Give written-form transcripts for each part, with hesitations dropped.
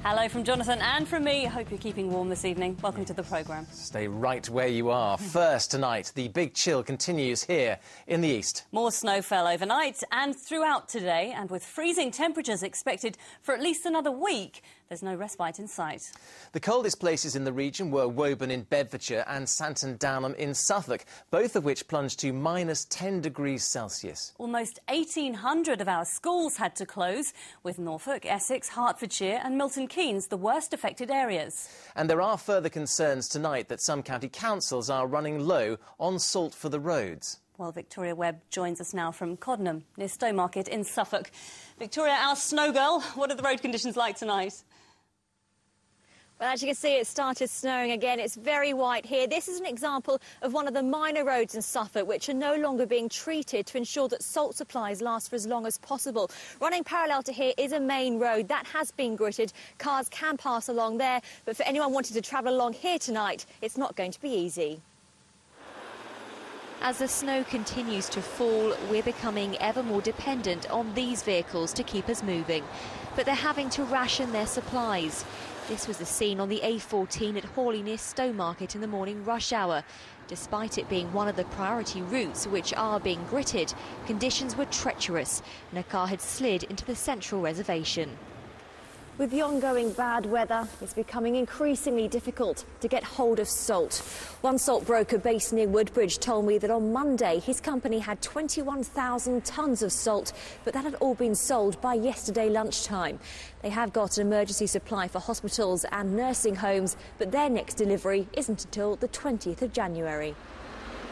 Hello from Jonathan and from me. Hope you're keeping warm this evening. Welcome to the programme. Stay right where you are. First tonight, the big chill continues here in the east. More snow fell overnight and throughout today, and with freezing temperatures expected for at least another week, there's no respite in sight. The coldest places in the region were Woburn in Bedfordshire and Santon Downham in Suffolk, both of which plunged to minus 10 degrees Celsius. Almost 1,800 of our schools had to close, with Norfolk, Essex, Hertfordshire and Milton Keynes the worst affected areas. And there are further concerns tonight that some county councils are running low on salt for the roads. Well, Victoria Webb joins us now from Coddenham, near Stowmarket in Suffolk. Victoria, our snow girl, what are the road conditions like tonight? Well, as you can see, it started snowing again. It's very white here. This is an example of one of the minor roads in Suffolk which are no longer being treated to ensure that salt supplies last for as long as possible. Running parallel to here is a main road. That has been gritted. Cars can pass along there, but for anyone wanting to travel along here tonight, it's not going to be easy. As the snow continues to fall, we're becoming ever more dependent on these vehicles to keep us moving. But they're having to ration their supplies. This was the scene on the A14 at Hawley near Stowmarket in the morning rush hour. Despite it being one of the priority routes which are being gritted, conditions were treacherous and a car had slid into the central reservation. With the ongoing bad weather, it's becoming increasingly difficult to get hold of salt. One salt broker based near Woodbridge told me that on Monday his company had 21,000 tonnes of salt, but that had all been sold by yesterday lunchtime. They have got an emergency supply for hospitals and nursing homes, but their next delivery isn't until the 20th of January.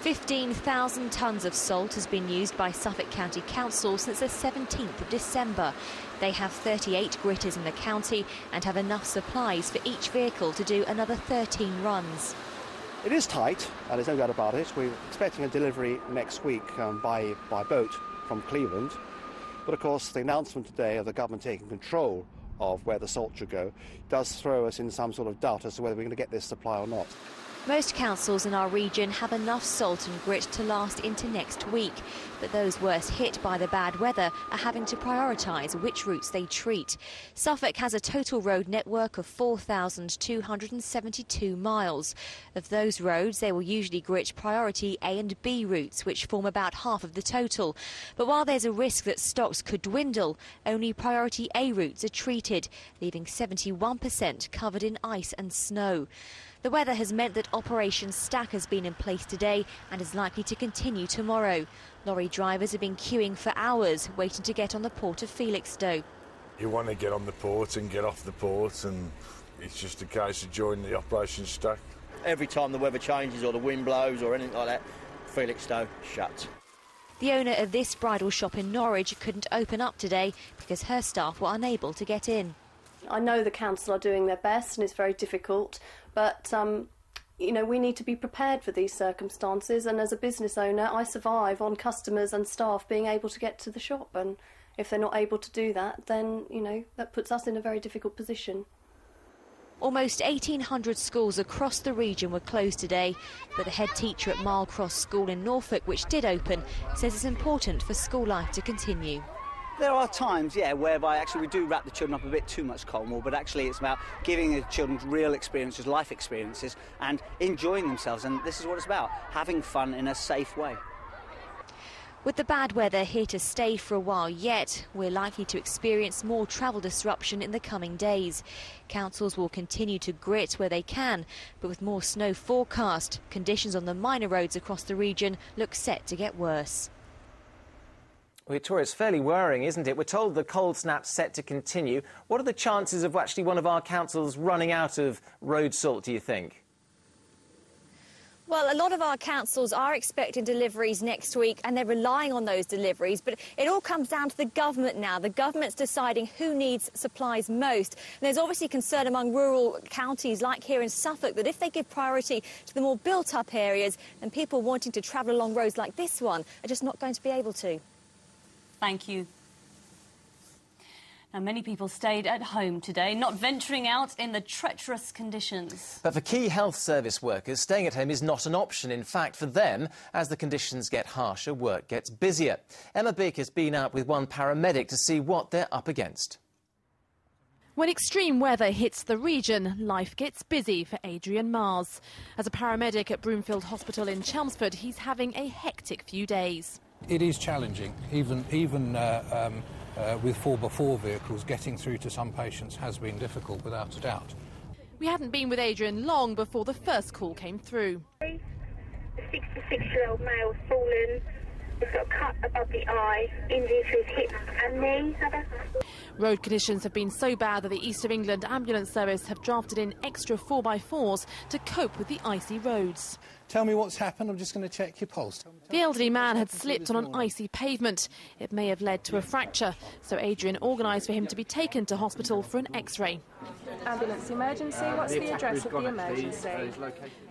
15,000 tonnes of salt has been used by Suffolk County Council since the 17th of December. They have 38 gritters in the county and have enough supplies for each vehicle to do another 13 runs. It is tight, and there's no doubt about it. We're expecting a delivery next week by boat from Cleveland. But of course, the announcement today of the government taking control of where the salt should go does throw us in some sort of doubt as to whether we're going to get this supply or not. Most councils in our region have enough salt and grit to last into next week, but those worst hit by the bad weather are having to prioritise which routes they treat. Suffolk has a total road network of 4,272 miles. Of those roads, they will usually grit priority A and B routes, which form about half of the total. But while there's a risk that stocks could dwindle, only priority A routes are treated, leaving 71% covered in ice and snow. The weather has meant that Operation Stack has been in place today and is likely to continue tomorrow. Lorry drivers have been queuing for hours, waiting to get on the port of Felixstowe. You want to get on the port and get off the port, and it's just a case of joining the Operation Stack. Every time the weather changes or the wind blows or anything like that, Felixstowe shuts. The owner of this bridal shop in Norwich couldn't open up today because her staff were unable to get in. I know the council are doing their best and it's very difficult, but you know, we need to be prepared for these circumstances, and as a business owner I survive on customers and staff being able to get to the shop, and if they're not able to do that, then, you know, that puts us in a very difficult position. Almost 1,800 schools across the region were closed today, but the head teacher at Mile Cross School in Norfolk, which did open, says it's important for school life to continue. There are times, whereby actually we do wrap the children up a bit too much cotton wool, but actually it's about giving the children real experiences, life experiences, and enjoying themselves, and this is what it's about, having fun in a safe way. With the bad weather here to stay for a while yet, we're likely to experience more travel disruption in the coming days. Councils will continue to grit where they can, but with more snow forecast, conditions on the minor roads across the region look set to get worse. Victoria, it's fairly worrying, isn't it? We're told the cold snap's set to continue. What are the chances of actually one of our councils running out of road salt, do you think? Well, a lot of our councils are expecting deliveries next week and they're relying on those deliveries, but it all comes down to the government now. The government's deciding who needs supplies most. And there's obviously concern among rural counties like here in Suffolk that if they give priority to the more built-up areas, then people wanting to travel along roads like this one are just not going to be able to. Thank you. Now, many people stayed at home today, not venturing out in the treacherous conditions. But for key health service workers, staying at home is not an option. In fact, for them, as the conditions get harsher, work gets busier. Emma Baker's been out with one paramedic to see what they're up against. When extreme weather hits the region, life gets busy for Adrian Mars. As a paramedic at Broomfield Hospital in Chelmsford, he's having a hectic few days. It is challenging, even with 4x4 vehicles, getting through to some patients has been difficult, without a doubt. We hadn't been with Adrian long before the first call came through. The 66-year-old male has fallen. He's got a cut above the eye, injury to his hip and knee. Road conditions have been so bad that the East of England Ambulance Service have drafted in extra 4x4s to cope with the icy roads. Tell me what's happened, I'm just going to check your pulse. The elderly man had slipped on an icy pavement. It may have led to a fracture, so Adrian organised for him to be taken to hospital for an X-ray. Ambulance emergency, what's the address of the emergency?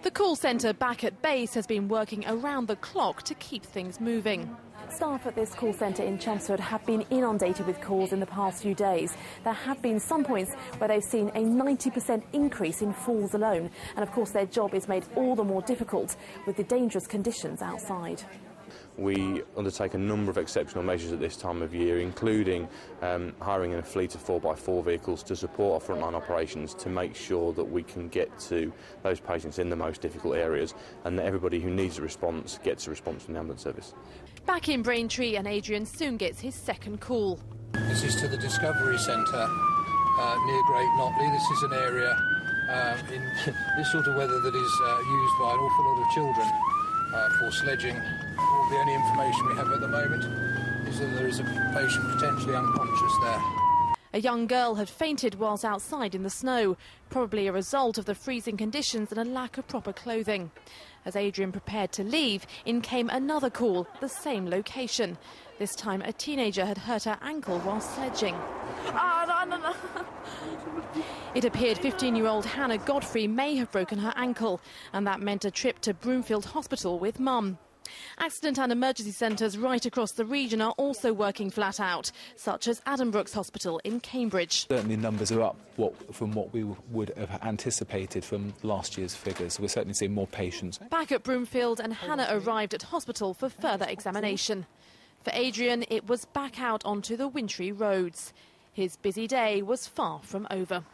The call centre back at base has been working around the clock to keep things moving. Staff at this call centre in Chelmsford have been inundated with calls in the past few days. There have been some points where they've seen a 90% increase in falls alone. And of course their job is made all the more difficult with the dangerous conditions outside. We undertake a number of exceptional measures at this time of year, including hiring in a fleet of 4x4 vehicles to support our frontline operations to make sure that we can get to those patients in the most difficult areas and that everybody who needs a response gets a response from the ambulance service. Back in Braintree, and Adrian soon gets his second call. This is to the Discovery Centre near Great Notley. This is an area in this sort of weather that is used by an awful lot of children for sledging. The only information we have at the moment is that there is a patient potentially unconscious there. A young girl had fainted whilst outside in the snow, probably a result of the freezing conditions and a lack of proper clothing. As Adrian prepared to leave, in came another call, the same location. This time a teenager had hurt her ankle while sledging. No. It appeared 15-year-old Hannah Godfrey may have broken her ankle, and that meant a trip to Broomfield Hospital with Mum. Accident and emergency centres right across the region are also working flat out, such as Addenbrooke's Hospital in Cambridge. Certainly numbers are up from what we would have anticipated from last year's figures. We're certainly seeing more patients. Back at Broomfield, and Hannah arrived at hospital for further examination. For Adrian, it was back out onto the wintry roads. His busy day was far from over.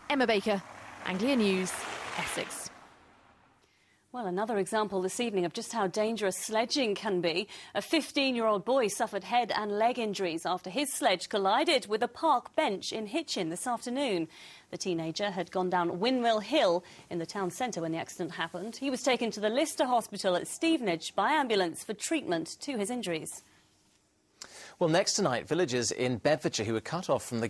Emma Baker, Anglia News, Essex. Well, another example this evening of just how dangerous sledging can be. A 15-year-old boy suffered head and leg injuries after his sledge collided with a park bench in Hitchin this afternoon. The teenager had gone down Windmill Hill in the town centre when the accident happened. He was taken to the Lister Hospital at Stevenage by ambulance for treatment to his injuries. Well, next tonight, villagers in Bedfordshire who were cut off from the